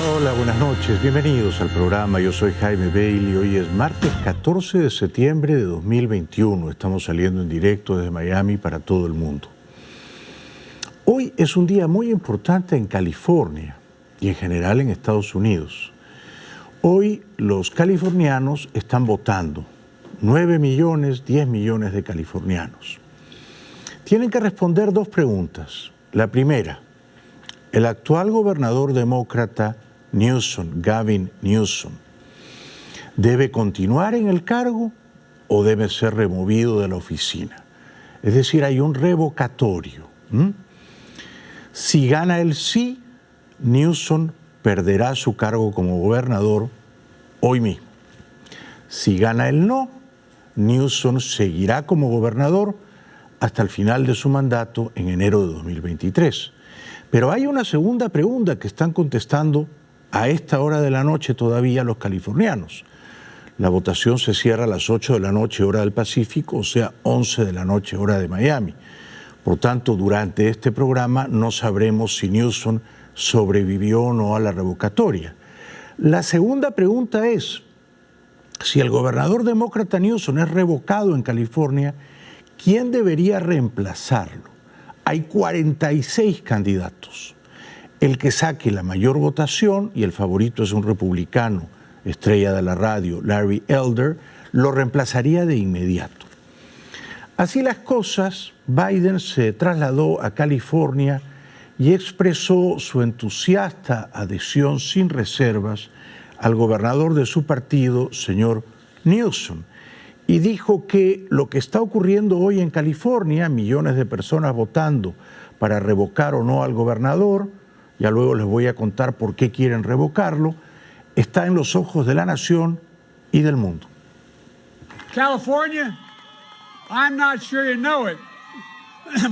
Hola, buenas noches. Bienvenidos al programa. Yo soy Jaime Bailey. Hoy es martes 14 de septiembre de 2021. Estamos saliendo en directo desde Miami para todo el mundo. Hoy es un día muy importante en California y en general en Estados Unidos. Hoy los californianos están votando. 9 millones, 10 millones de californianos. Tienen que responder dos preguntas. La primera, el actual gobernador demócrata Newsom, Gavin Newsom, ¿debe continuar en el cargo o debe ser removido de la oficina? Es decir, hay un revocatorio. Si gana el sí, Newsom perderá su cargo como gobernador hoy mismo. Si gana el no, Newsom seguirá como gobernador hasta el final de su mandato en enero de 2023. Pero hay una segunda pregunta que están contestando a esta hora de la noche todavía los californianos. La votación se cierra a las 8 de la noche hora del Pacífico, o sea, 11 de la noche hora de Miami. Por tanto, durante este programa no sabremos si Newsom sobrevivió o no a la revocatoria. La segunda pregunta es, si el gobernador demócrata Newsom es revocado en California, ¿quién debería reemplazarlo? Hay 46 candidatos. El que saque la mayor votación, y el favorito es un republicano, estrella de la radio, Larry Elder, lo reemplazaría de inmediato. Así las cosas, Biden se trasladó a California y expresó su entusiasta adhesión sin reservas al gobernador de su partido, señor Newsom, y dijo que lo que está ocurriendo hoy en California, millones de personas votando para revocar o no al gobernador, ya luego les voy a contar por qué quieren revocarlo, está en los ojos de la nación y del mundo. California, I'm not sure you know it,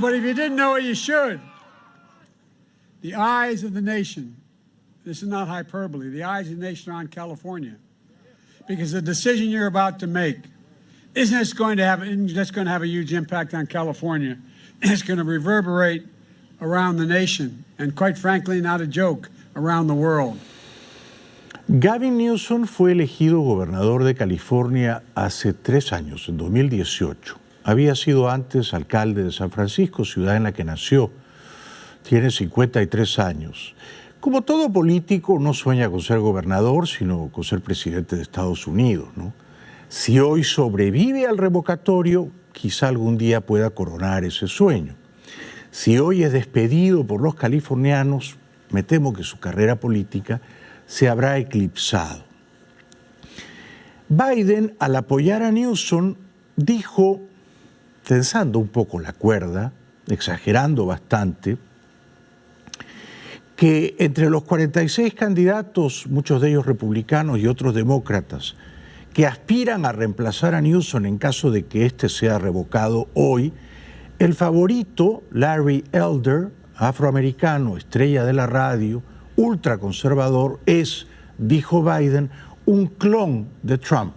but if you didn't know it, you should. The eyes of the nation, this is not hyperbole, the eyes of the nation are on California, because the decision you're about to make isn't just going to have a huge impact on California. It's going to reverberate around the nation, and quite frankly, not a joke, around the world. Gavin Newsom fue elegido gobernador de California hace 3 años, en 2018. Había sido antes alcalde de San Francisco, ciudad en la que nació. Tiene 53 años. Como todo político, no sueña con ser gobernador, sino con ser presidente de Estados Unidos, ¿no? Si hoy sobrevive al revocatorio, quizá algún día pueda coronar ese sueño. Si hoy es despedido por los californianos, me temo que su carrera política se habrá eclipsado. Biden, al apoyar a Newsom, dijo, tensando un poco la cuerda, exagerando bastante, que entre los 46 candidatos, muchos de ellos republicanos y otros demócratas, que aspiran a reemplazar a Newsom en caso de que éste sea revocado hoy, el favorito, Larry Elder, afroamericano, estrella de la radio, ultraconservador, es, dijo Biden, un clon de Trump.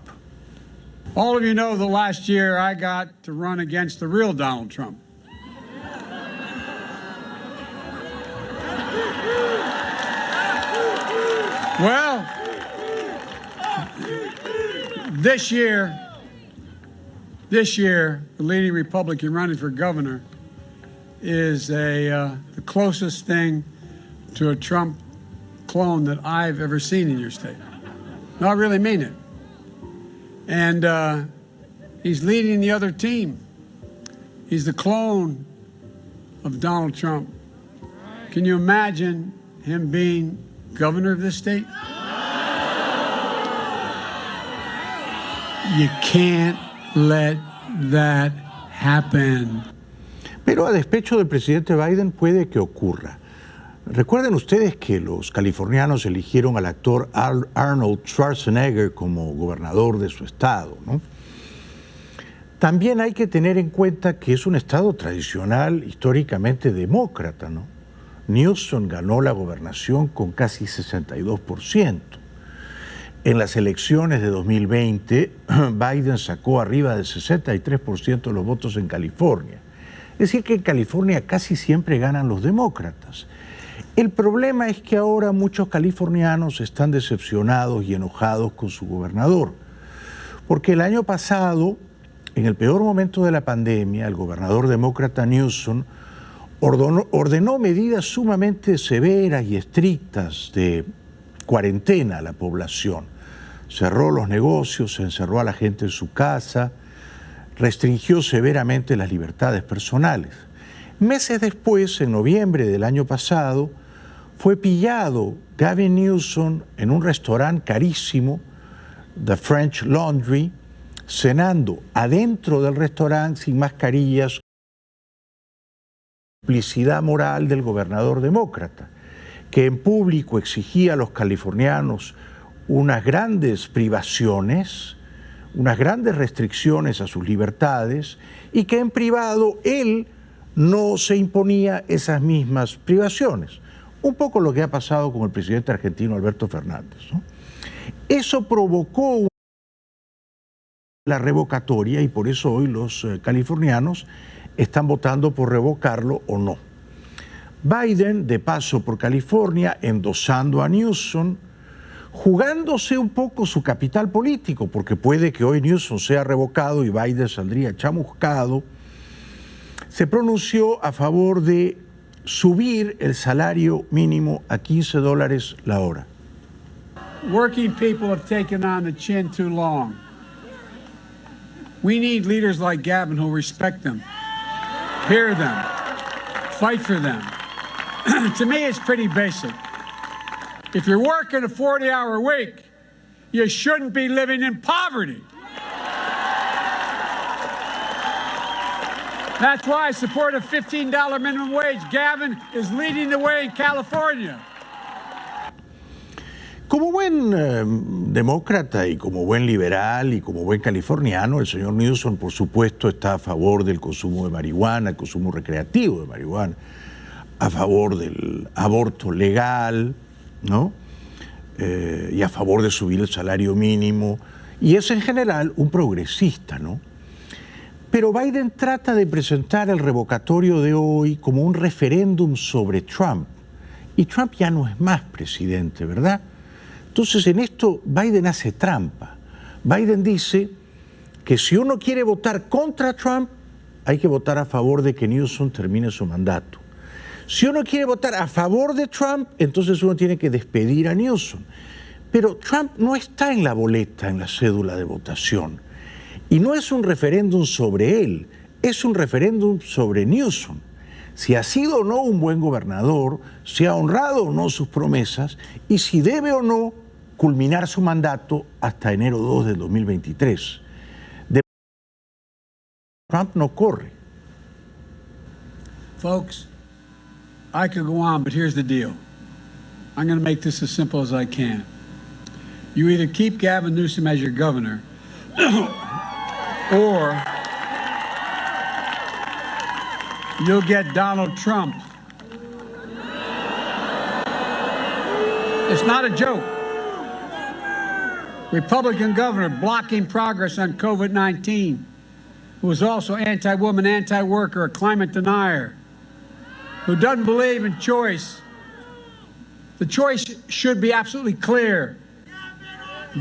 All of you know that last year I got to run against the real Donald Trump. Well, this year, the leading Republican running for governor is the closest thing to a Trump clone that I've ever seen in your state. No, I really mean it. And he's leading the other team. He's the clone of Donald Trump. Can you imagine him being governor of this state? You can't let that happen. Pero a despecho del presidente Biden puede que ocurra. Recuerden ustedes que los californianos eligieron al actor Arnold Schwarzenegger como gobernador de su estado, ¿no? También hay que tener en cuenta que es un estado tradicional, históricamente demócrata, ¿no? Newsom ganó la gobernación con casi 62%. En las elecciones de 2020, Biden sacó arriba del 63% de los votos en California. Es decir, que en California casi siempre ganan los demócratas. El problema es que ahora muchos californianos están decepcionados y enojados con su gobernador, porque el año pasado, en el peor momento de la pandemia, el gobernador demócrata Newsom ordenó medidas sumamente severas y estrictas de cuarentena a la población. Cerró los negocios, encerró a la gente en su casa, restringió severamente las libertades personales. Meses después, en noviembre del año pasado, fue pillado Gavin Newsom en un restaurante carísimo, The French Laundry, cenando adentro del restaurante sin mascarillas. Complicidad moral del gobernador demócrata, que en público exigía a los californianos unas grandes privaciones, unas grandes restricciones a sus libertades, y que en privado él no se imponía esas mismas privaciones. Un poco lo que ha pasado con el presidente argentino Alberto Fernández, ¿no? Eso provocó la revocatoria y por eso hoy los californianos están votando por revocarlo o no. Biden, de paso por California, endosando a Newsom, jugándose un poco su capital político, porque puede que hoy Newsom sea revocado y Biden saldría chamuscado, se pronunció a favor de subir el salario mínimo a $15 la hora. Working people have taken on the chin too long. We need leaders like Gavin who respect them, hear them, fight for them. To me, it's pretty basic. If you're working a 40-hour week, you shouldn't be living in poverty. That's why I support a $15 minimum wage. Gavin is leading the way in California. Como buen demócrata y como buen liberal y como buen californiano, el señor Newsom, por supuesto, está a favor del consumo de marihuana, el consumo recreativo de marihuana, a favor del aborto legal, ¿no? Y a favor de subir el salario mínimo. Y es en general un progresista, ¿no? Pero Biden trata de presentar el revocatorio de hoy como un referéndum sobre Trump. Y Trump ya no es más presidente, ¿verdad? Entonces en esto Biden hace trampa. Biden dice que si uno quiere votar contra Trump, hay que votar a favor de que Newsom termine su mandato. Si uno quiere votar a favor de Trump, entonces uno tiene que despedir a Newsom. Pero Trump no está en la boleta, en la cédula de votación. Y no es un referéndum sobre él, es un referéndum sobre Newsom. Si ha sido o no un buen gobernador, si ha honrado o no sus promesas, y si debe o no culminar su mandato hasta enero 2 del 2023. Trump no corre. Folks, I could go on, but here's the deal. I'm going to make this as simple as I can. You either keep Gavin Newsom as your governor, or you'll get Donald Trump. It's not a joke. Republican governor blocking progress on COVID-19, who is also anti-woman, anti-worker, a climate denier, who doesn't believe in choice. The choice should be absolutely clear.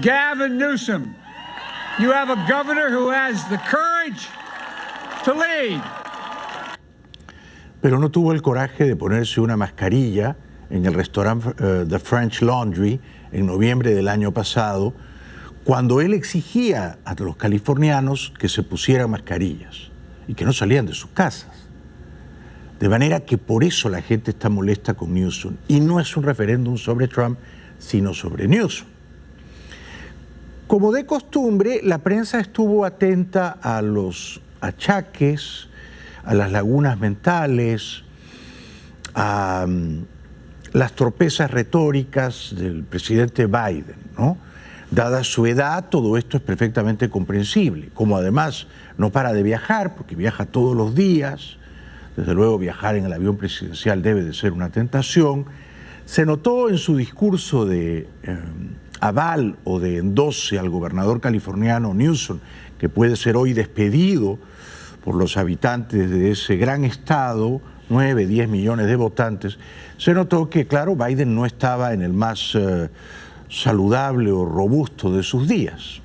Gavin Newsom, you have a governor who has the courage to lead. Pero no tuvo el coraje de ponerse una mascarilla en el restaurante The French Laundry en noviembre del año pasado, cuando él exigía a los californianos que se pusieran mascarillas y que no salían de sus casas. De manera que por eso la gente está molesta con Newsom. Y no es un referéndum sobre Trump, sino sobre Newsom. Como de costumbre, la prensa estuvo atenta a los achaques, a las lagunas mentales, a las torpezas retóricas del presidente Biden, ¿no? Dada su edad, todo esto es perfectamente comprensible. Como además no para de viajar, porque viaja todos los días, desde luego viajar en el avión presidencial debe de ser una tentación, se notó en su discurso de aval o de endose al gobernador californiano Newsom, que puede ser hoy despedido por los habitantes de ese gran estado, 9, 10 millones de votantes, se notó que, claro, Biden no estaba en el más saludable o robusto de sus días.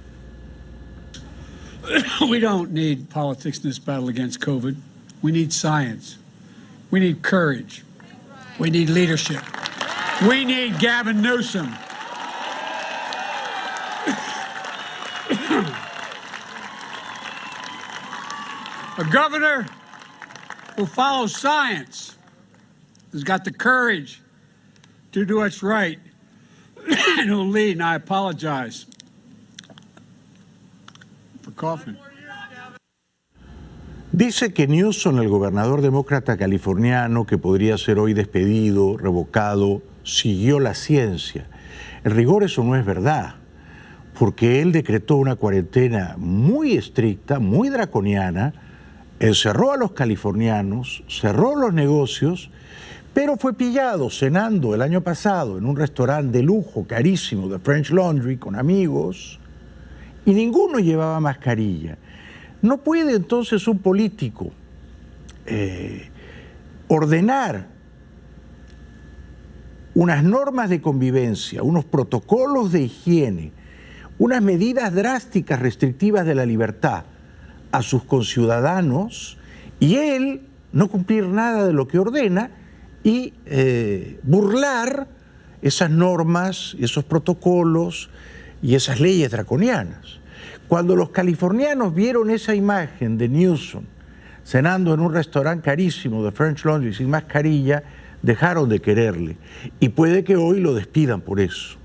We don't need politics in this battle against COVID. We need science. We need courage. We need leadership. We need Gavin Newsom. A governor who follows science, who's got the courage to do what's right, and who'll lead, and I apologize for coughing. Dice que Newsom, el gobernador demócrata californiano, que podría ser hoy despedido, revocado, siguió la ciencia. En rigor eso no es verdad, porque él decretó una cuarentena muy estricta, muy draconiana, encerró a los californianos, cerró los negocios, pero fue pillado cenando el año pasado en un restaurante de lujo carísimo de French Laundry con amigos y ninguno llevaba mascarilla. No puede entonces un político ordenar unas normas de convivencia, unos protocolos de higiene, unas medidas drásticas restrictivas de la libertad a sus conciudadanos y él no cumplir nada de lo que ordena y burlar esas normas, esos protocolos y esas leyes draconianas. Cuando los californianos vieron esa imagen de Newsom cenando en un restaurante carísimo de French Laundry sin mascarilla, dejaron de quererle y puede que hoy lo despidan por eso.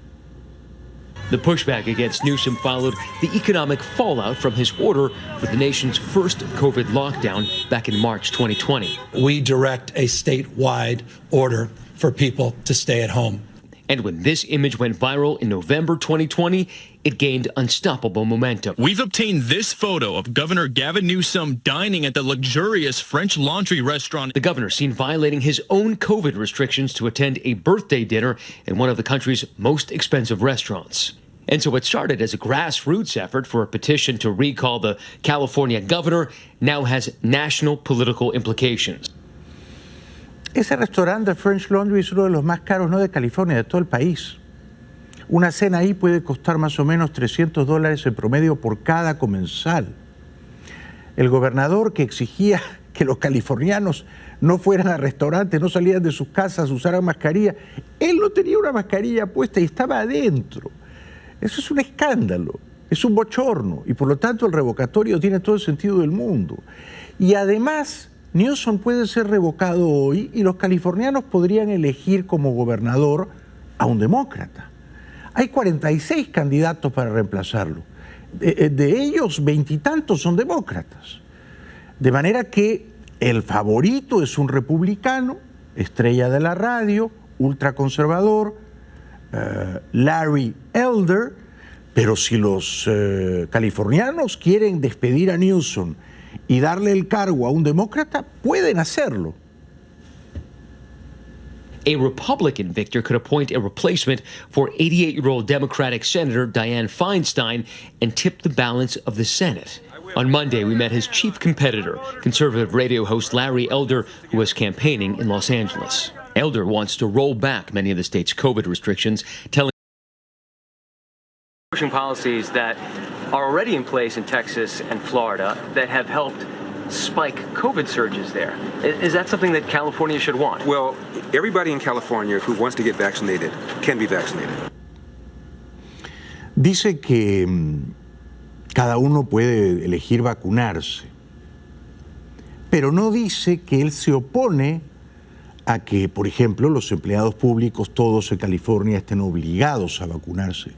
The pushback against Newsom followed the economic fallout from his order for the nation's first COVID lockdown back in March 2020. We direct a statewide order for people to stay at home. And when this image went viral in November 2020, it gained unstoppable momentum. We've obtained this photo of Governor Gavin Newsom dining at the luxurious French Laundry restaurant. The governor seen violating his own COVID restrictions to attend a birthday dinner in one of the country's most expensive restaurants. And so what started as a grassroots effort for a petition to recall the California governor now has national political implications. Ese restaurante de French Laundry es uno de los más caros, no de California, de todo el país. Una cena ahí puede costar más o menos $300 en promedio por cada comensal. El gobernador que exigía que los californianos no fueran al restaurante, no salían de sus casas, usaran mascarilla, él no tenía una mascarilla puesta y estaba adentro. Eso es un escándalo, es un bochorno y por lo tanto el revocatorio tiene todo el sentido del mundo. Y además Newsom puede ser revocado hoy y los californianos podrían elegir como gobernador a un demócrata. Hay 46 candidatos para reemplazarlo. De ellos, 20 y tantos son demócratas. De manera que el favorito es un republicano, estrella de la radio, ultraconservador, Larry Elder, pero si los californianos quieren despedir a Newsom y darle el cargo a un demócrata, pueden hacerlo. A Republican victor could appoint a replacement for 88-year-old Democratic Senator Dianne Feinstein and tip the balance of the Senate. On Monday, we met his chief competitor, conservative radio host Larry Elder, who was campaigning in Los Angeles. Elder wants to roll back many of the state's COVID restrictions, telling pushing policies that are already in place in Texas and Florida that have helped spike COVID surges there. Is that something that California should want? Well, everybody in California who wants to get vaccinated can be vaccinated. Dice que cada uno puede elegir vacunarse, pero no dice que él se opone a que, por ejemplo, los empleados públicos todos en California estén obligados a vacunarse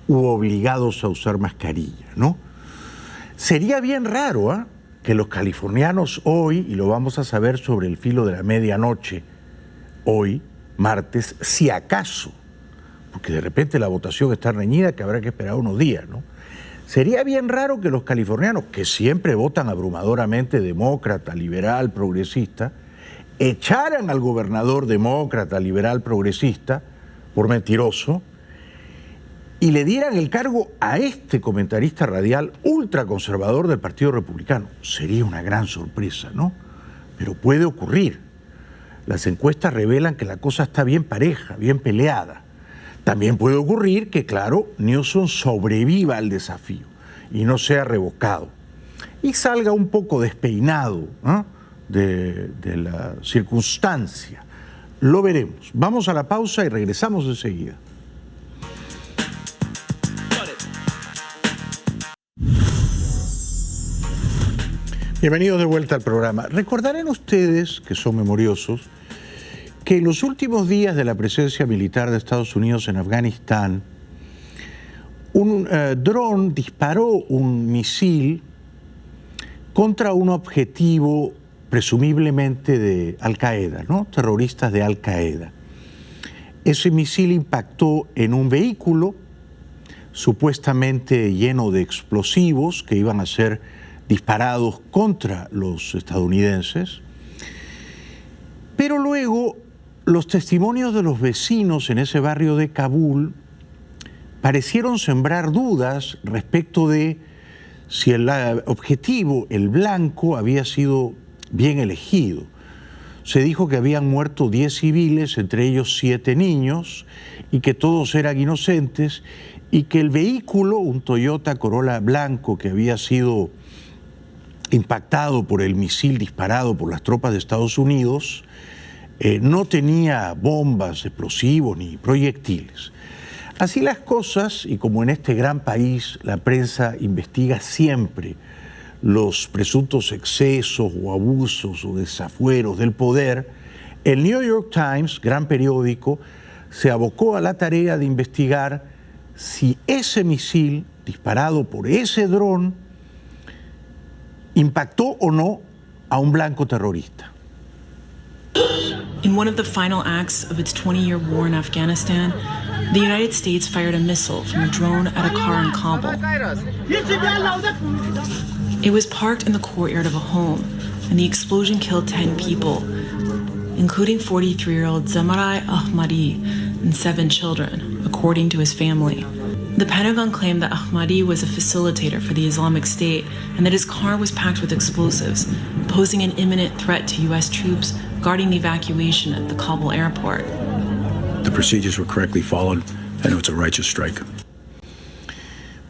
u obligados a usar mascarilla, ¿no? Sería bien raro, que los californianos hoy, y lo vamos a saber sobre el filo de la medianoche, hoy, martes, si acaso, porque de repente la votación está reñida, que habrá que esperar unos días, ¿no? Sería bien raro que los californianos, que siempre votan abrumadoramente demócrata, liberal, progresista, echaran al gobernador demócrata, liberal, progresista, por mentiroso, y le dieran el cargo a este comentarista radial ultraconservador del Partido Republicano. Sería una gran sorpresa, ¿no? Pero puede ocurrir. las encuestas revelan que la cosa está bien pareja, bien peleada. También puede ocurrir que, claro, Newsom sobreviva al desafío y no sea revocado y salga un poco despeinado, ¿no?, de la circunstancia. Lo veremos. Vamos a la pausa y regresamos enseguida. Bienvenidos de vuelta al programa. Recordarán ustedes, que son memoriosos, que en los últimos días de la presencia militar de Estados Unidos en Afganistán, un dron disparó un misil contra un objetivo presumiblemente de Al-Qaeda, ¿no?, terroristas de Al-Qaeda. Ese misil impactó en un vehículo supuestamente lleno de explosivos que iban a ser disparados contra los estadounidenses, pero luego los testimonios de los vecinos en ese barrio de Kabul parecieron sembrar dudas respecto de si el objetivo, el blanco, había sido bien elegido. Se dijo que habían muerto 10 civiles, entre ellos 7 niños, y que todos eran inocentes, y que el vehículo, un Toyota Corolla blanco que había sido impactado por el misil disparado por las tropas de Estados Unidos, no tenía bombas, explosivos ni proyectiles. Así las cosas, y como en este gran país la prensa investiga siempre los presuntos excesos o abusos o desafueros del poder, el New York Times, gran periódico, se abocó a la tarea de investigar si ese misil disparado por ese dron impactó o no a un blanco terrorista. In one of the final acts of its 20-year war in Afghanistan, the United States fired a missile from a drone at a car in Kabul. It was parked in the courtyard of a home, and the explosion killed 10 people, including 43-year-old Zamarai Ahmadi and 7 children, according to his family. The Pentagon claimed that Ahmadi was a facilitator for the Islamic State and that his car was packed with explosives, posing an imminent threat to U.S. troops guarding the evacuation at the Kabul airport. The procedures were correctly followed, and it was a righteous strike.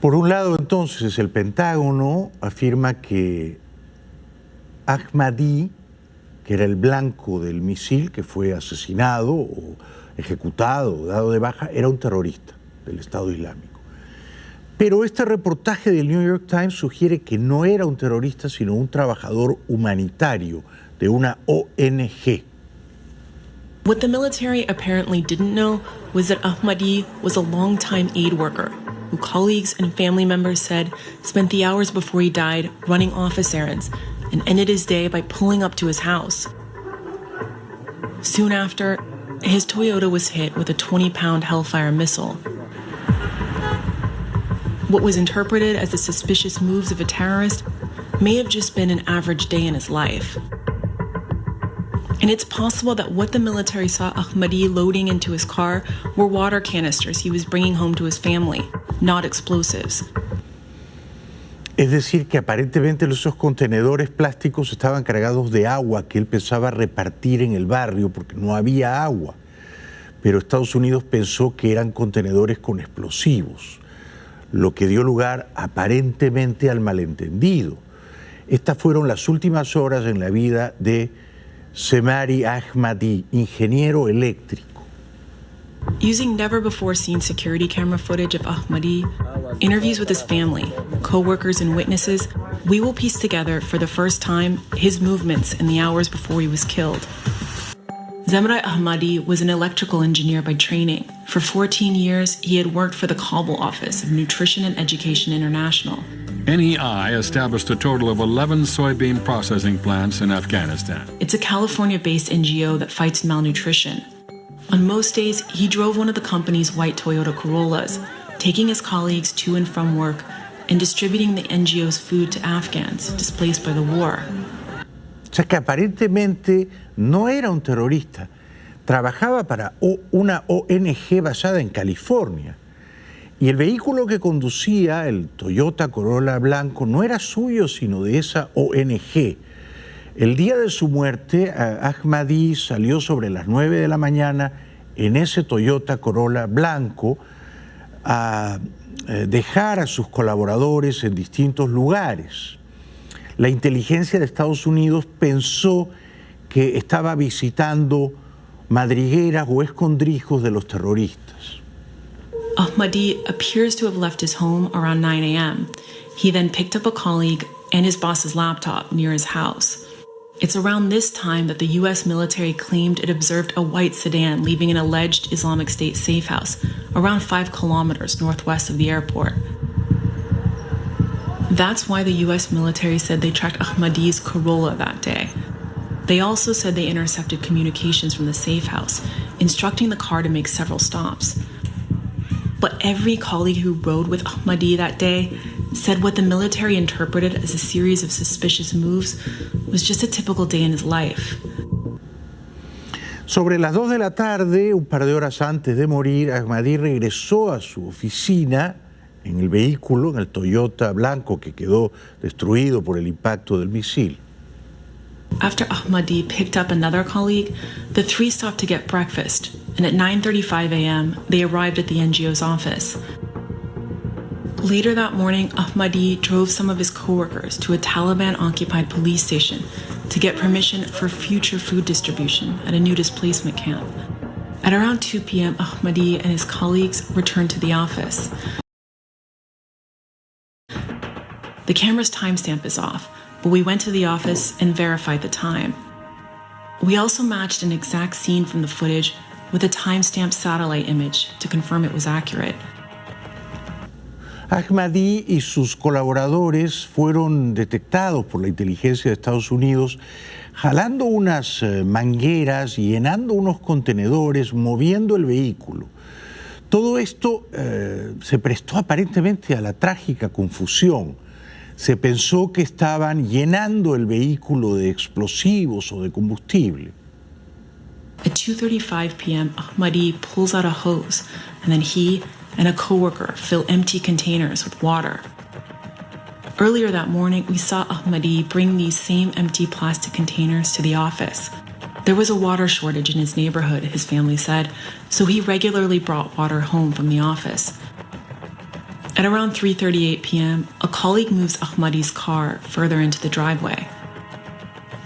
Por un lado, entonces, el Pentágono afirma que Ahmadi, que era el blanco del misil que fue asesinado o ejecutado o dado de baja, era un terrorista del Estado Islámico. Pero este reportaje del New York Times sugiere que no era un terrorista, sino un trabajador humanitario de una ONG. What the military apparently didn't know was that Ahmadi was a longtime aid worker who colleagues and family members said spent the hours before he died running office errands and ended his day by pulling up to his house. Soon after, his Toyota was hit with a 20-pound Hellfire missile. What was interpreted as the suspicious moves of a terrorist may have just been an average day in his life. And it's possible that what the military saw Ahmadi loading into his car were water canisters he was bringing home to his family, not explosives. Es decir, que aparentemente esos contenedores plásticos estaban cargados de agua que él pensaba repartir en el barrio porque no había agua. Pero Estados Unidos pensó que eran contenedores con explosivos, lo que dio lugar aparentemente al malentendido. Estas fueron las últimas horas en la vida de Semari Ahmadi, ingeniero eléctrico. Using never-before-seen security camera footage of Ahmadi, interviews with his family, co-workers and witnesses, we will piece together for the first time his movements in the hours before he was killed. Zamarai Ahmadi was an electrical engineer by training. For 14 years, he had worked for the Kabul office of Nutrition and Education International. NEI established a total of 11 soybean processing plants in Afghanistan. It's a California-based NGO that fights malnutrition. On most days, he drove one of the company's white Toyota Corollas, taking his colleagues to and from work and distributing the NGO's food to Afghans displaced by the war. O sea que aparentemente no era un terrorista, trabajaba para una ONG basada en California. Y el vehículo que conducía, el Toyota Corolla blanco, no era suyo, sino de esa ONG. El día de su muerte, Ahmadi salió sobre las 9 de la mañana en ese Toyota Corolla blanco a dejar a sus colaboradores en distintos lugares. La inteligencia de Estados Unidos pensó que estaba visitando madrigueras o escondrijos de los terroristas. Ahmadi appears to have left his home around 9 a.m. He then picked up a colleague and his boss's laptop near his house. It's around this time that the U.S. military claimed it observed a white sedan leaving an alleged Islamic State safe house around 5 kilometers northwest of the airport. That's why the U.S. military said they tracked Ahmadi's Corolla that day. They also said they intercepted communications from the safe house, instructing the car to make several stops. But every colleague who rode with Ahmadi that day said what the military interpreted as a series of suspicious moves was just a typical day in his life. Sobre las 2 de la tarde, un par de horas antes de morir, Ahmadi regresó a su oficina en el vehículo, en el Toyota blanco que quedó destruido por el impacto del misil. After Ahmadi picked up another colleague, the three stopped to get breakfast, and at 9:35 a.m., they arrived at the NGO's office. Later that morning, Ahmadi drove some of his coworkers to a Taliban-occupied police station to get permission for future food distribution at a new displacement camp. At around 2 p.m., Ahmadi and his colleagues returned to the office. The camera's timestamp is off, but we went to the office and verified the time. We also matched an exact scene from the footage with a timestamped satellite image to confirm it was accurate. Ahmadi y sus colaboradores fueron detectados por la inteligencia de Estados Unidos jalando unas mangueras, llenando unos contenedores, moviendo el vehículo. Todo esto se prestó aparentemente a la trágica confusión. Se pensó que estaban llenando el vehículo de explosivos o de combustible. At 2:35 p.m., Ahmadi pulls out a hose, and then he and a coworker fill empty containers with water. Earlier that morning, we saw Ahmadi bring these same empty plastic containers to the office. There was a water shortage in his neighborhood, his family said, so he regularly brought water home from the office. At around 3:38 p.m., a colleague moves Ahmadi's car further into the driveway.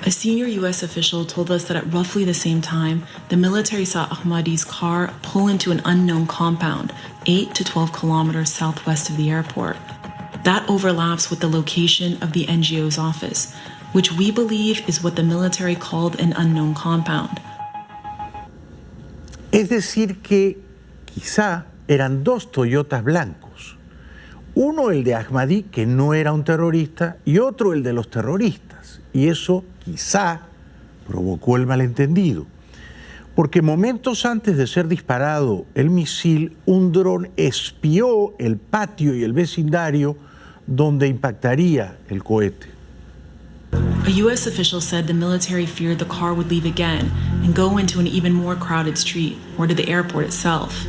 A senior U.S. official told us that at roughly the same time, the military saw Ahmadi's car pull into an unknown compound 8 to 12 kilometers southwest of the airport. That overlaps with the location of the NGO's office, which we believe is what the military called an unknown compound. Es decir que quizá eran dos Toyotas blancos. Uno el de Ahmadi, que no era un terrorista, y otro el de los terroristas. Y eso quizá provocó el malentendido. Porque momentos antes de ser disparado el misil, un dron espió el patio y el vecindario donde impactaría el cohete. A U.S. official said the military feared the car would leave again and go into an even more crowded street or to the airport itself.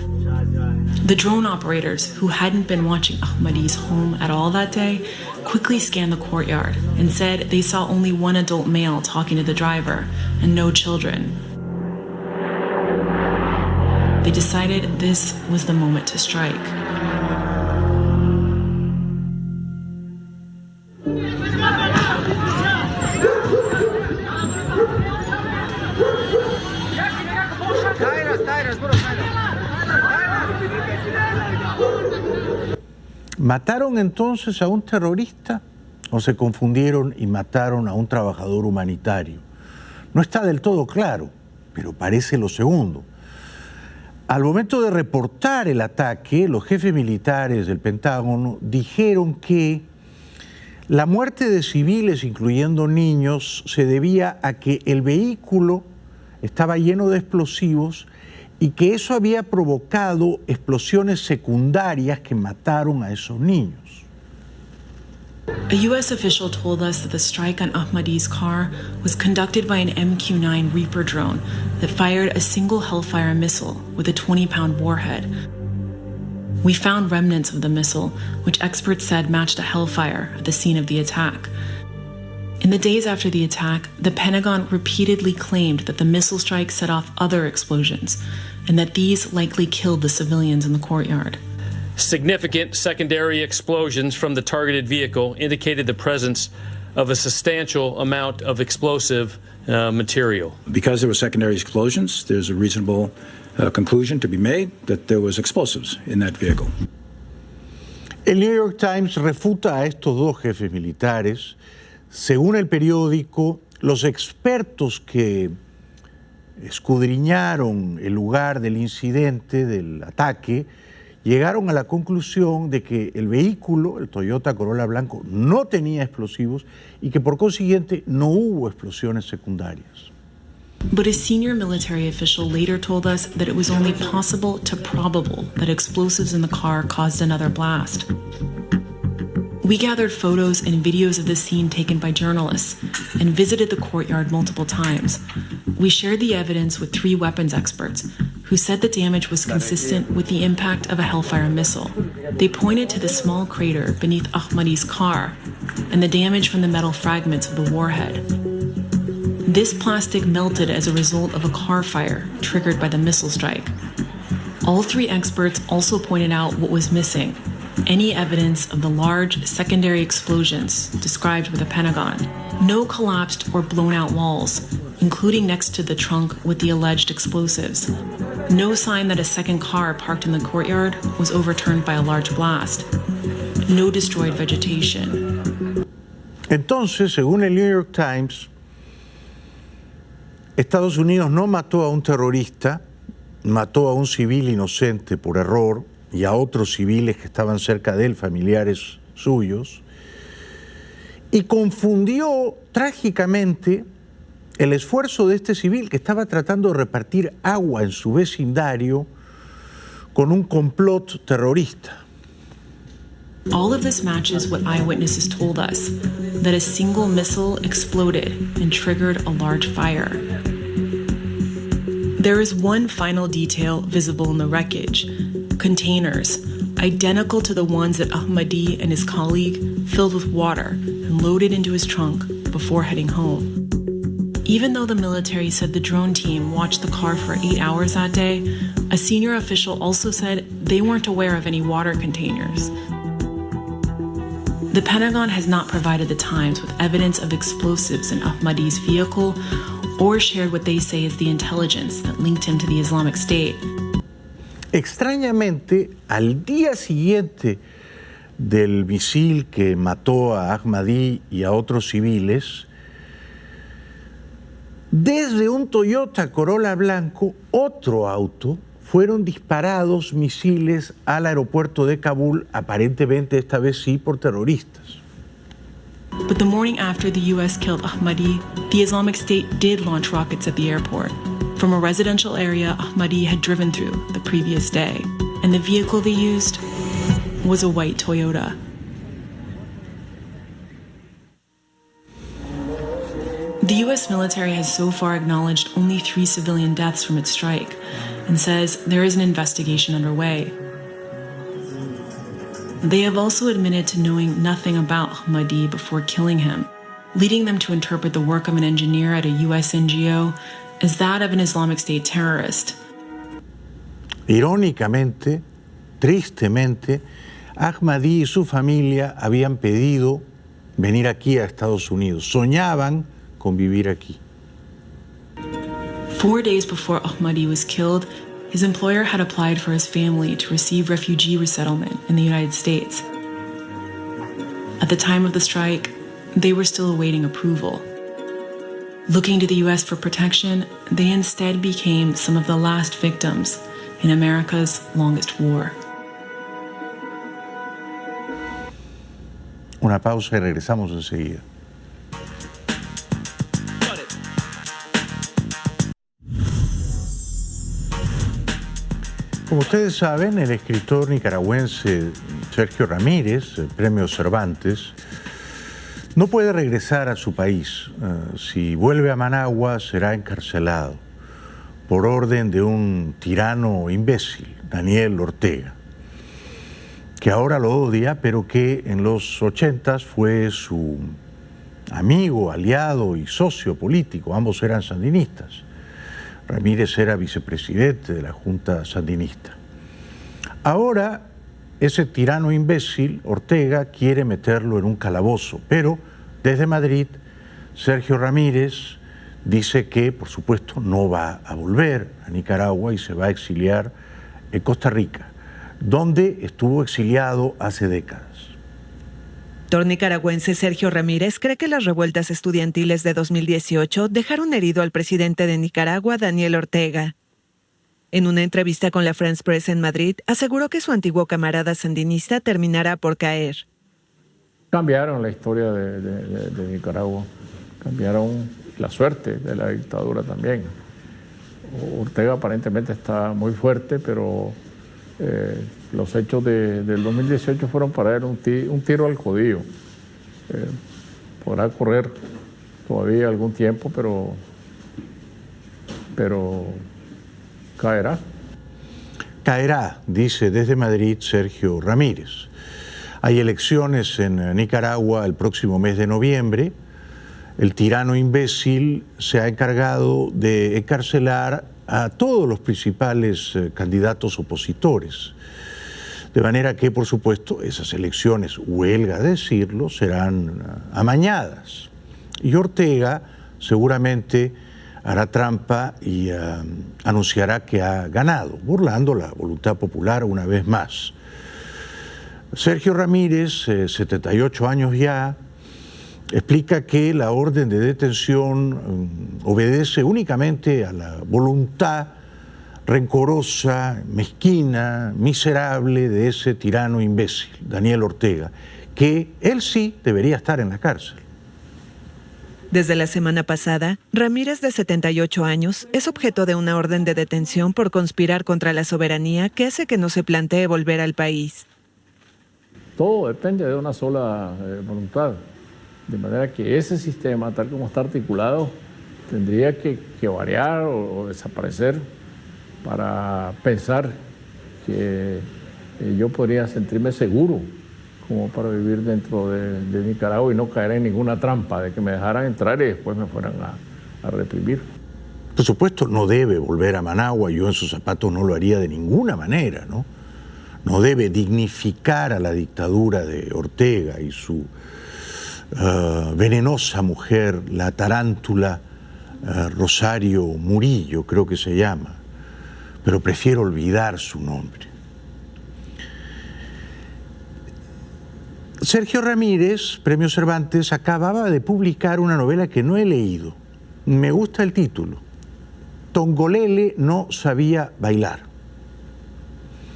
The drone operators, who hadn't been watching Ahmadi's home at all that day, quickly scanned the courtyard and said they saw only one adult male talking to the driver and no children. They decided this was the moment to strike. ¿Mataron entonces a un terrorista o se confundieron y mataron a un trabajador humanitario? No está del todo claro, pero parece lo segundo. Al momento de reportar el ataque, los jefes militares del Pentágono dijeron que la muerte de civiles, incluyendo niños, se debía a que el vehículo estaba lleno de explosivos y que eso había provocado explosiones secundarias que mataron a esos niños. A U.S. official told us that the strike on Ahmadi's car was conducted by an MQ-9 Reaper drone that fired a single Hellfire missile with a 20-pound warhead. We found remnants of the missile, which experts said matched a Hellfire at the scene of the attack. In the days after the attack, the Pentagon repeatedly claimed that the missile strike set off other explosions and that these likely killed the civilians in the courtyard. Significant secondary explosions from the targeted vehicle indicated the presence of a substantial amount of explosive material. Because there were secondary explosions, there's a reasonable conclusion to be made that there was explosives in that vehicle. El New York Times refuta a estos dos jefes militares. Según el periódico, los expertos que escudriñaron el lugar del incidente, del ataque, llegaron a la conclusión de que el vehículo, el Toyota Corolla blanco, no tenía explosivos y que por consiguiente no hubo explosiones secundarias. But a senior military official later told us that it was only possible to probable that explosives in the car caused another blast. We gathered photos and videos of the scene taken by journalists and visited the courtyard multiple times. We shared the evidence with 3 weapons experts who said the damage was consistent with the impact of a Hellfire missile. They pointed to the small crater beneath Ahmadi's car and the damage from the metal fragments of the warhead. This plastic melted as a result of a car fire triggered by the missile strike. All 3 experts also pointed out what was missing: any evidence of the large secondary explosions described by the Pentagon. No collapsed or blown out walls, including next to the trunk with the alleged explosives. No sign that a second car parked in the courtyard was overturned by a large blast. No destroyed vegetation. Entonces, según el New York Times, Estados Unidos no mató a un terrorista, mató a un civil inocente por error y a otros civiles que estaban cerca de él, familiares suyos, y confundió trágicamente el esfuerzo de este civil que estaba tratando de repartir agua en su vecindario con un complot terrorista. All of this matches what eyewitnesses told us, that a single missile exploded and triggered a large fire. There is one final detail visible in the wreckage: containers, identical to the ones that Ahmadi and his colleague filled with water and loaded into his trunk before heading home. Even though the military said the drone team watched the car for 8 hours that day, a senior official also said they weren't aware of any water containers. The Pentagon has not provided the Times with evidence of explosives in Ahmadi's vehicle or shared what they say is the intelligence that linked him to the Islamic State. Extrañamente, al día siguiente del misil que mató a Ahmadi y a otros civiles, desde un Toyota Corolla blanco, otro auto, fueron disparados misiles al aeropuerto de Kabul, aparentemente esta vez sí por terroristas. But the morning after the U.S. killed Ahmadi, the Islamic State did launch rockets at the airport from a residential area Ahmadi had driven through the previous day, and the vehicle they used was a white Toyota. The U.S. military has so far acknowledged only 3 civilian deaths from its strike and says there is an investigation underway. They have also admitted to knowing nothing about Ahmadi before killing him, leading them to interpret the work of an engineer at a U.S. NGO as that of an Islamic State terrorist. Irónicamente, tristemente, Ahmadi y su familia habían pedido venir aquí a Estados Unidos. Soñaban con vivir aquí. 4 days before Ahmadi was killed, his employer had applied for his family to receive refugee resettlement in the United States. At the time of the strike, they were still awaiting approval. Looking to the U.S. for protection, they instead became some of the last victims in America's longest war. Una pausa y regresamos enseguida. Como ustedes saben, el escritor nicaragüense Sergio Ramírez, el Premio Cervantes, no puede regresar a su país. Si vuelve a Managua, será encarcelado por orden de un tirano imbécil, Daniel Ortega, que ahora lo odia, pero que en los 80s fue su amigo, aliado y socio político. Ambos eran sandinistas. Ramírez era vicepresidente de la Junta Sandinista. Ahora, ese tirano imbécil, Ortega, quiere meterlo en un calabozo, pero desde Madrid, Sergio Ramírez dice que, por supuesto, no va a volver a Nicaragua y se va a exiliar en Costa Rica, donde estuvo exiliado hace décadas. El actor nicaragüense Sergio Ramírez cree que las revueltas estudiantiles de 2018 dejaron herido al presidente de Nicaragua, Daniel Ortega. En una entrevista con la France Press en Madrid, aseguró que su antiguo camarada sandinista terminará por caer. Cambiaron la historia de Nicaragua, cambiaron la suerte de la dictadura también. Ortega aparentemente está muy fuerte, pero los hechos del 2018 fueron para él un tiro al codillo. Podrá correr todavía algún tiempo, pero caerá. Caerá, dice desde Madrid Sergio Ramírez. Hay elecciones en Nicaragua el próximo mes de noviembre. El tirano imbécil se ha encargado de encarcelar a todos los principales candidatos opositores. De manera que, por supuesto, esas elecciones, huelga decirlo, serán amañadas. Y Ortega seguramente hará trampa y anunciará que ha ganado, burlando la voluntad popular una vez más. Sergio Ramírez, 78 años ya, explica que la orden de detención obedece únicamente a la voluntad rencorosa, mezquina, miserable de ese tirano imbécil, Daniel Ortega, que él sí debería estar en la cárcel. Desde la semana pasada, Ramírez, de 78 años, es objeto de una orden de detención por conspirar contra la soberanía que hace que no se plantee volver al país. Todo depende de una sola voluntad. De manera que ese sistema, tal como está articulado, tendría que variar o desaparecer para pensar que yo podría sentirme seguro como para vivir dentro de Nicaragua y no caer en ninguna trampa de que me dejaran entrar y después me fueran a reprimir. Por supuesto, no debe volver a Managua, yo en sus zapatos no lo haría de ninguna manera, ¿no? No debe dignificar a la dictadura de Ortega y su venenosa mujer, la tarántula Rosario Murillo, creo que se llama, pero prefiero olvidar su nombre. Sergio Ramírez, Premio Cervantes, acababa de publicar una novela que no he leído. Me gusta el título. Tongolele no sabía bailar.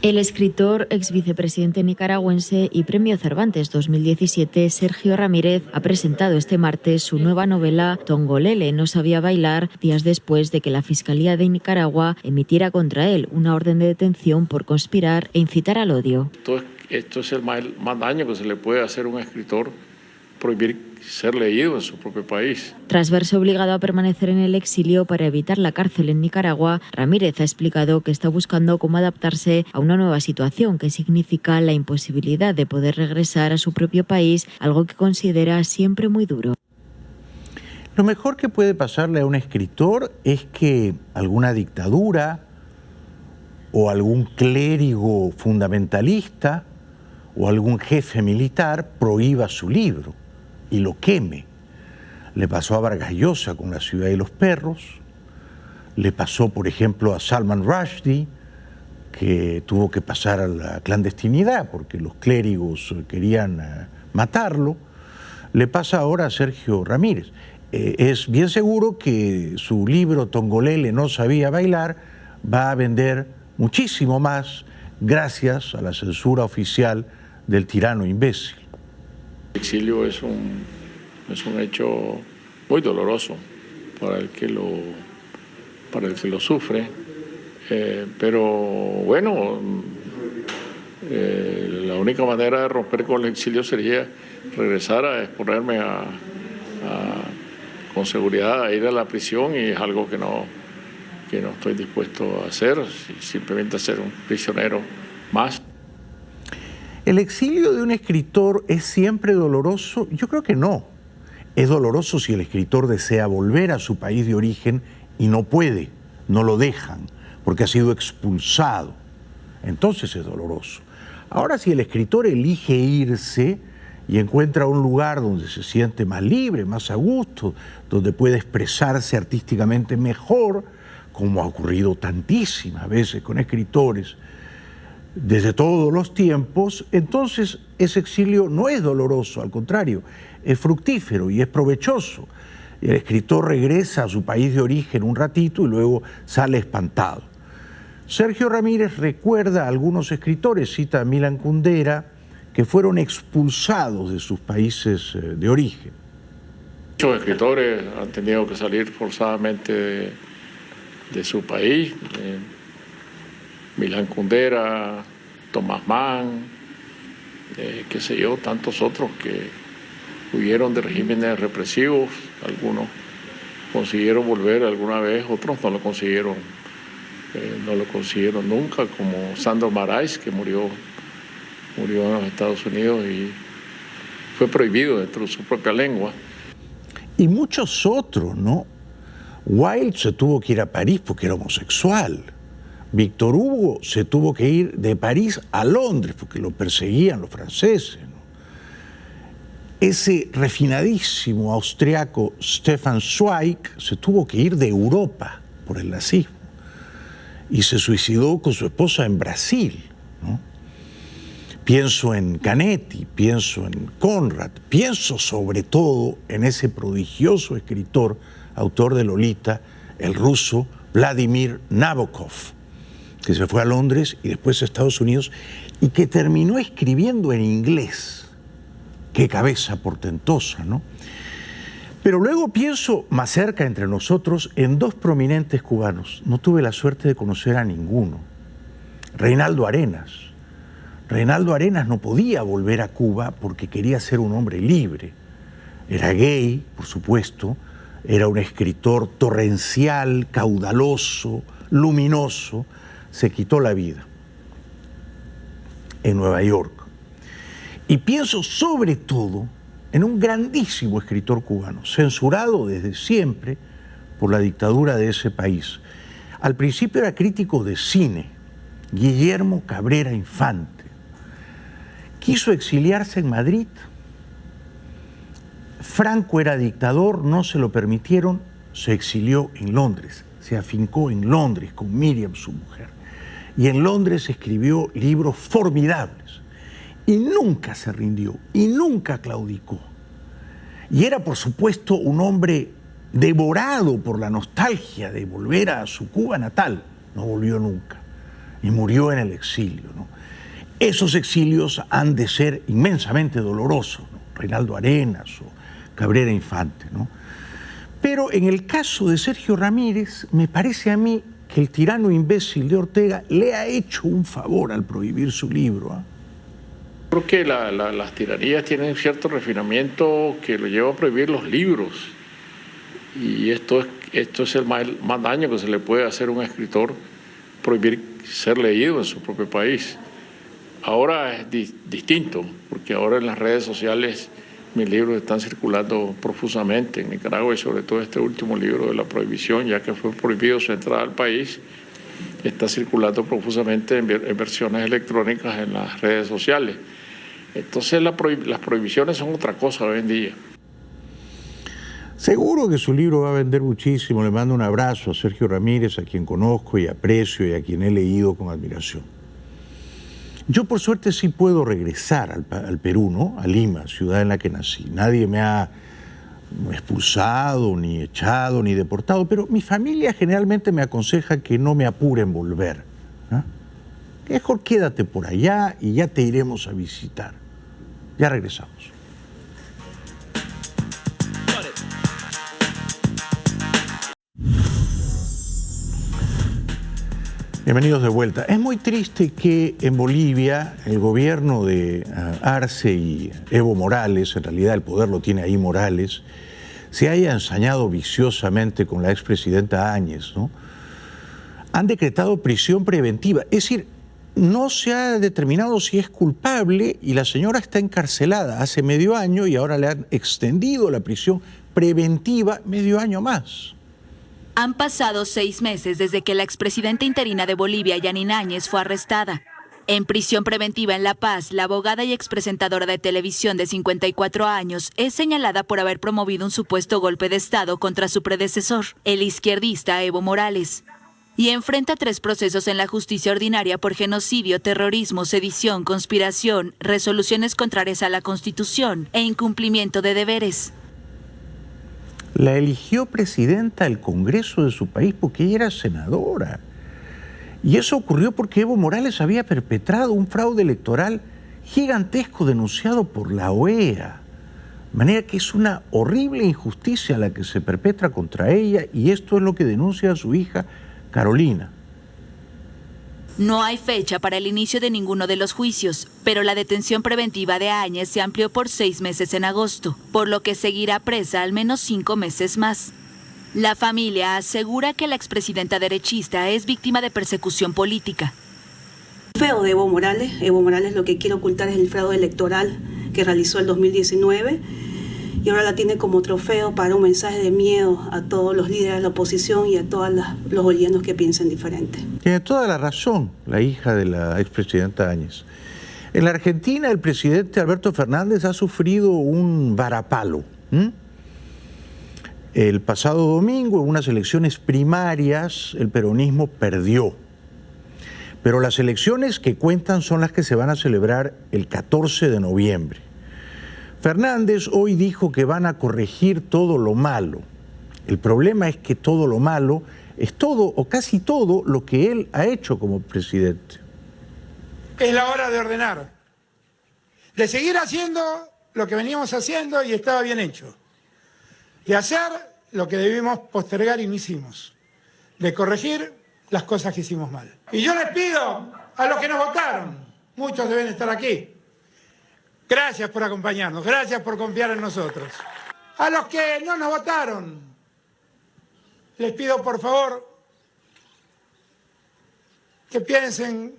El escritor, ex vicepresidente nicaragüense y Premio Cervantes 2017, Sergio Ramírez, ha presentado este martes su nueva novela Tongolele no sabía bailar, días después de que la Fiscalía de Nicaragua emitiera contra él una orden de detención por conspirar e incitar al odio. Esto es el más daño que se le puede hacer a un escritor, prohibir ser leído en su propio país. Tras verse obligado a permanecer en el exilio para evitar la cárcel en Nicaragua, Ramírez ha explicado que está buscando cómo adaptarse a una nueva situación que significa la imposibilidad de poder regresar a su propio país, algo que considera siempre muy duro. Lo mejor que puede pasarle a un escritor es que alguna dictadura o algún clérigo fundamentalista o algún jefe militar prohíba su libro y lo queme. Le pasó a Vargas Llosa con La ciudad y los perros, le pasó, por ejemplo, a Salman Rushdie, que tuvo que pasar a la clandestinidad porque los clérigos querían matarlo. Le pasa ahora a Sergio Ramírez. Es bien seguro que su libro Tongolele no sabía bailar va a vender muchísimo más gracias a la censura oficial del tirano imbécil. El exilio es un hecho muy doloroso para el que lo sufre, pero bueno, la única manera de romper con el exilio sería regresar a exponerme con seguridad a ir a la prisión, y es algo que no estoy dispuesto a hacer, simplemente a ser un prisionero más. ¿El exilio de un escritor es siempre doloroso? Yo creo que no. Es doloroso si el escritor desea volver a su país de origen y no puede, no lo dejan, porque ha sido expulsado. Entonces es doloroso. Ahora, si el escritor elige irse y encuentra un lugar donde se siente más libre, más a gusto, donde puede expresarse artísticamente mejor, como ha ocurrido tantísimas veces con escritores desde todos los tiempos, entonces ese exilio no es doloroso, al contrario, es fructífero y es provechoso. El escritor regresa a su país de origen un ratito y luego sale espantado. Sergio Ramírez recuerda a algunos escritores, cita a Milan Kundera, que fueron expulsados de sus países de origen. Muchos escritores han tenido que salir forzadamente de su país. Milan Kundera, Tomás Mann, qué sé yo, tantos otros que huyeron de regímenes represivos. Algunos consiguieron volver alguna vez, otros no lo consiguieron nunca, como Sandro Marais, que murió en los Estados Unidos y fue prohibido dentro de su propia lengua. Y muchos otros, ¿no? Wilde se tuvo que ir a París porque era homosexual. Víctor Hugo se tuvo que ir de París a Londres porque lo perseguían los franceses, ¿no? Ese refinadísimo austriaco Stefan Zweig se tuvo que ir de Europa por el nazismo y se suicidó con su esposa en Brasil, ¿no? Pienso en Canetti, pienso en Conrad, pienso sobre todo en ese prodigioso escritor, autor de Lolita, el ruso Vladimir Nabokov, que se fue a Londres y después a Estados Unidos y que terminó escribiendo en inglés. Qué cabeza portentosa, ¿no? Pero luego pienso más cerca entre nosotros en dos prominentes cubanos. No tuve la suerte de conocer a ninguno. Reinaldo Arenas. Reinaldo Arenas no podía volver a Cuba porque quería ser un hombre libre. Era gay, por supuesto, era un escritor torrencial, caudaloso, luminoso. Se quitó la vida en Nueva York. Y pienso sobre todo en un grandísimo escritor cubano, censurado desde siempre por la dictadura de ese país. Al principio era crítico de cine, Guillermo Cabrera Infante. Quiso exiliarse en Madrid. Franco era dictador, no se lo permitieron, se exilió en Londres, se afincó en Londres con Miriam, su mujer. Y en Londres escribió libros formidables. Y nunca se rindió, y nunca claudicó. Y era, por supuesto, un hombre devorado por la nostalgia de volver a su Cuba natal. No volvió nunca, y murió en el exilio, ¿no? Esos exilios han de ser inmensamente dolorosos, ¿no? Reinaldo Arenas o Cabrera Infante, ¿no? Pero en el caso de Sergio Ramírez, me parece a mí que el tirano imbécil de Ortega le ha hecho un favor al prohibir su libro, ¿eh? Creo que las tiranías tienen cierto refinamiento que lo lleva a prohibir los libros. Y esto es el más daño que se le puede hacer a un escritor, prohibir ser leído en su propio país. Ahora es distinto, porque ahora en las redes sociales mis libros están circulando profusamente en Nicaragua y sobre todo este último libro de la prohibición, ya que fue prohibido su entrada al país, está circulando profusamente en versiones electrónicas en las redes sociales. Entonces las prohibiciones son otra cosa hoy en día. Seguro que su libro va a vender muchísimo. Le mando un abrazo a Sergio Ramírez, a quien conozco y aprecio y a quien he leído con admiración. Yo por suerte sí puedo regresar al Perú, ¿no? A Lima, ciudad en la que nací. Nadie me ha expulsado, ni echado, ni deportado, pero mi familia generalmente me aconseja que no me apure en volver, ¿no? Mejor quédate por allá y ya te iremos a visitar. Ya regresamos. Bienvenidos de vuelta. Es muy triste que en Bolivia el gobierno de Arce y Evo Morales, en realidad el poder lo tiene ahí Morales, se haya ensañado viciosamente con la expresidenta Áñez, ¿no? Han decretado prisión preventiva. Es decir, no se ha determinado si es culpable y la señora está encarcelada hace medio año y ahora le han extendido la prisión preventiva medio año más. Han pasado 6 meses desde que la expresidenta interina de Bolivia, Yanine Áñez, fue arrestada. En prisión preventiva en La Paz, la abogada y expresentadora de televisión de 54 años es señalada por haber promovido un supuesto golpe de Estado contra su predecesor, el izquierdista Evo Morales. Y enfrenta 3 procesos en la justicia ordinaria por genocidio, terrorismo, sedición, conspiración, resoluciones contrarias a la Constitución e incumplimiento de deberes. La eligió presidenta del Congreso de su país porque ella era senadora. Y eso ocurrió porque Evo Morales había perpetrado un fraude electoral gigantesco denunciado por la OEA. De manera que es una horrible injusticia la que se perpetra contra ella y esto es lo que denuncia a su hija Carolina. No hay fecha para el inicio de ninguno de los juicios, pero la detención preventiva de Áñez se amplió por 6 meses en agosto, por lo que seguirá presa al menos 5 meses más. La familia asegura que la expresidenta derechista es víctima de persecución política. Feo de Evo Morales. Evo Morales lo que quiere ocultar es el fraude electoral que realizó el 2019 y ahora la tiene como trofeo para un mensaje de miedo a todos los líderes de la oposición y a todos los bolivianos que piensen diferente. Tiene toda la razón la hija de la expresidenta Áñez. En la Argentina el presidente Alberto Fernández ha sufrido un varapalo. El pasado domingo, en unas elecciones primarias, el peronismo perdió. Pero las elecciones que cuentan son las que se van a celebrar el 14 de noviembre. Fernández hoy dijo que van a corregir todo lo malo. El problema es que todo lo malo es todo o casi todo lo que él ha hecho como presidente. Es la hora de ordenar, de seguir haciendo lo que veníamos haciendo y estaba bien hecho, de hacer lo que debimos postergar y no hicimos, de corregir las cosas que hicimos mal. Y yo les pido a los que nos votaron, muchos deben estar aquí, gracias por acompañarnos, gracias por confiar en nosotros. A los que no nos votaron, les pido por favor que piensen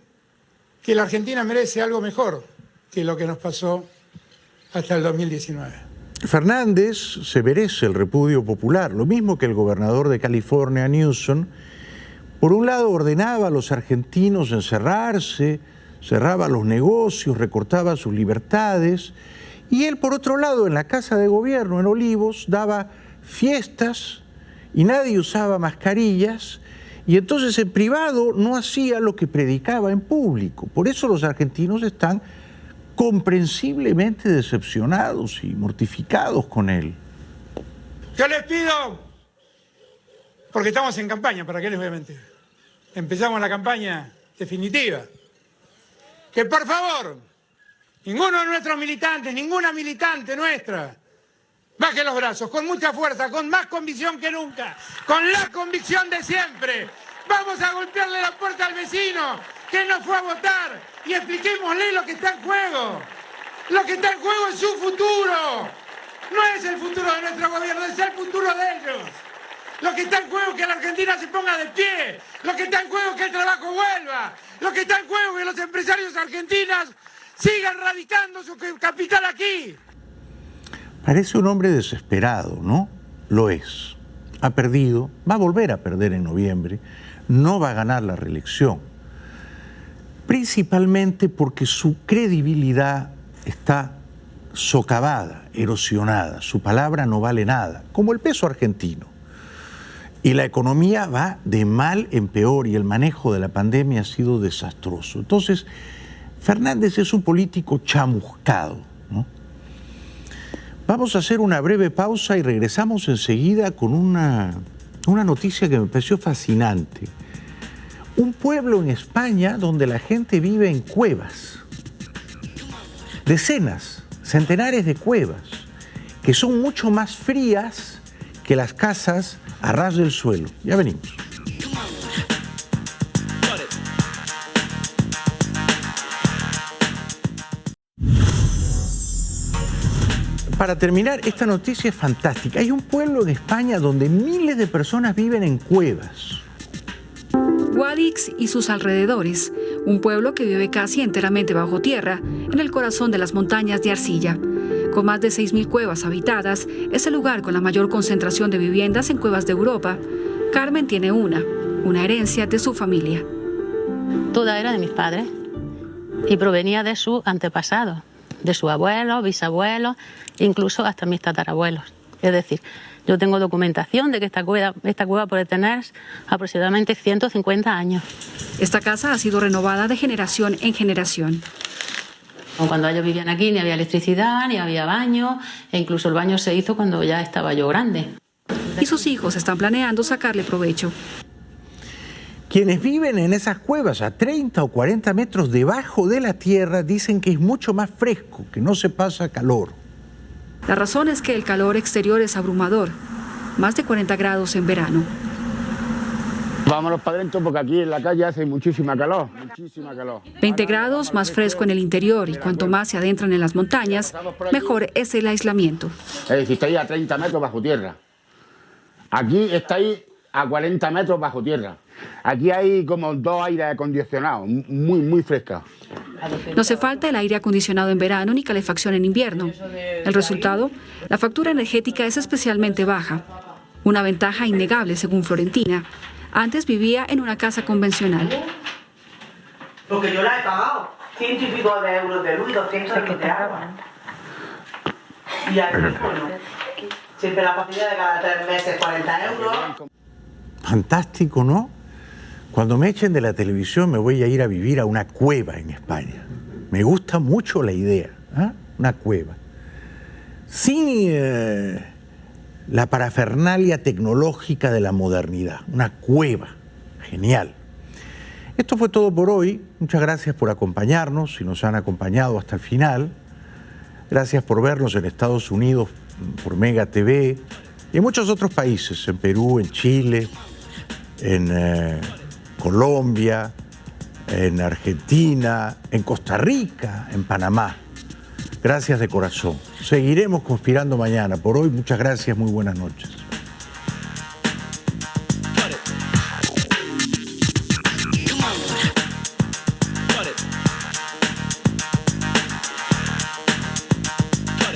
que la Argentina merece algo mejor que lo que nos pasó hasta el 2019. Fernández se merece el repudio popular, lo mismo que el gobernador de California, Newsom. Por un lado ordenaba a los argentinos encerrarse, cerraba los negocios, recortaba sus libertades, y él por otro lado en la Casa de Gobierno en Olivos daba fiestas y nadie usaba mascarillas, y entonces en privado no hacía lo que predicaba en público. Por eso los argentinos están comprensiblemente decepcionados y mortificados con él. Yo les pido, porque estamos en campaña, ¿para qué les voy a mentir? Empezamos la campaña definitiva. Que por favor, ninguno de nuestros militantes, ninguna militante nuestra, baje los brazos, con mucha fuerza, con más convicción que nunca, con la convicción de siempre. Vamos a golpearle la puerta al vecino que no fue a votar y expliquémosle lo que está en juego. Lo que está en juego es su futuro. No es el futuro de nuestro gobierno, es el futuro de ellos. Lo que está en juego es que la Argentina se ponga de pie. Lo que está en juego es que el trabajo vuelva. Lo que está en juego es que los empresarios argentinos sigan radicando su capital aquí. Parece un hombre desesperado, ¿no? Lo es. Ha perdido, va a volver a perder en noviembre, no va a ganar la reelección. Principalmente porque su credibilidad está socavada, erosionada. Su palabra no vale nada, como el peso argentino. Y la economía va de mal en peor y el manejo de la pandemia ha sido desastroso. Entonces, Fernández es un político chamuscado, ¿no? Vamos a hacer una breve pausa y regresamos enseguida con una noticia que me pareció fascinante. Un pueblo en España donde la gente vive en cuevas. Decenas, centenares de cuevas, que son mucho más frías que las casas a ras del suelo. Ya venimos. Para terminar, esta noticia es fantástica. Hay un pueblo en España donde miles de personas viven en cuevas. Guadix y sus alrededores, un pueblo que vive casi enteramente bajo tierra, en el corazón de las montañas de arcilla. Con más de 6.000 cuevas habitadas, es el lugar con la mayor concentración de viviendas en cuevas de Europa. Carmen tiene una herencia de su familia. Toda era de mis padres y provenía de sus antepasados, de sus abuelos, bisabuelos, incluso hasta mis tatarabuelos. Es decir, yo tengo documentación de que esta cueva puede tener aproximadamente 150 años. Esta casa ha sido renovada de generación en generación. Cuando ellos vivían aquí ni había electricidad, ni había baño, e incluso el baño se hizo cuando ya estaba yo grande. Y sus hijos están planeando sacarle provecho. Quienes viven en esas cuevas a 30 o 40 metros debajo de la tierra dicen que es mucho más fresco, que no se pasa calor. La razón es que el calor exterior es abrumador, más de 40 grados en verano. Vámonos para adentro porque aquí en la calle hace muchísima calor, 20 grados, más fresco en el interior, y cuanto más se adentran en las montañas, mejor es el aislamiento. Es decir, estáis a 30 metros bajo tierra. Aquí estáis a 40 metros bajo tierra. Aquí hay como 2 aires acondicionados, muy frescos. No hace falta el aire acondicionado en verano ni calefacción en invierno. El resultado, la factura energética es especialmente baja. Una ventaja innegable, según Florentina. Antes vivía en una casa convencional. Porque yo la he pagado, 100 y pico de euros de luz y 200 euros de agua. Y aquí, bueno, siempre la facilidad de cada 3 meses 40 euros. Fantástico, ¿no? Cuando me echen de la televisión me voy a ir a vivir a una cueva en España. Me gusta mucho la idea, ¿eh? Una cueva. Sin la parafernalia tecnológica de la modernidad. Una cueva. Genial. Esto fue todo por hoy. Muchas gracias por acompañarnos, si nos han acompañado hasta el final. Gracias por vernos en Estados Unidos por Mega TV y en muchos otros países, en Perú, en Chile, en Colombia, en Argentina, en Costa Rica, en Panamá. Gracias de corazón. Seguiremos conspirando mañana. Por hoy, muchas gracias, muy buenas noches.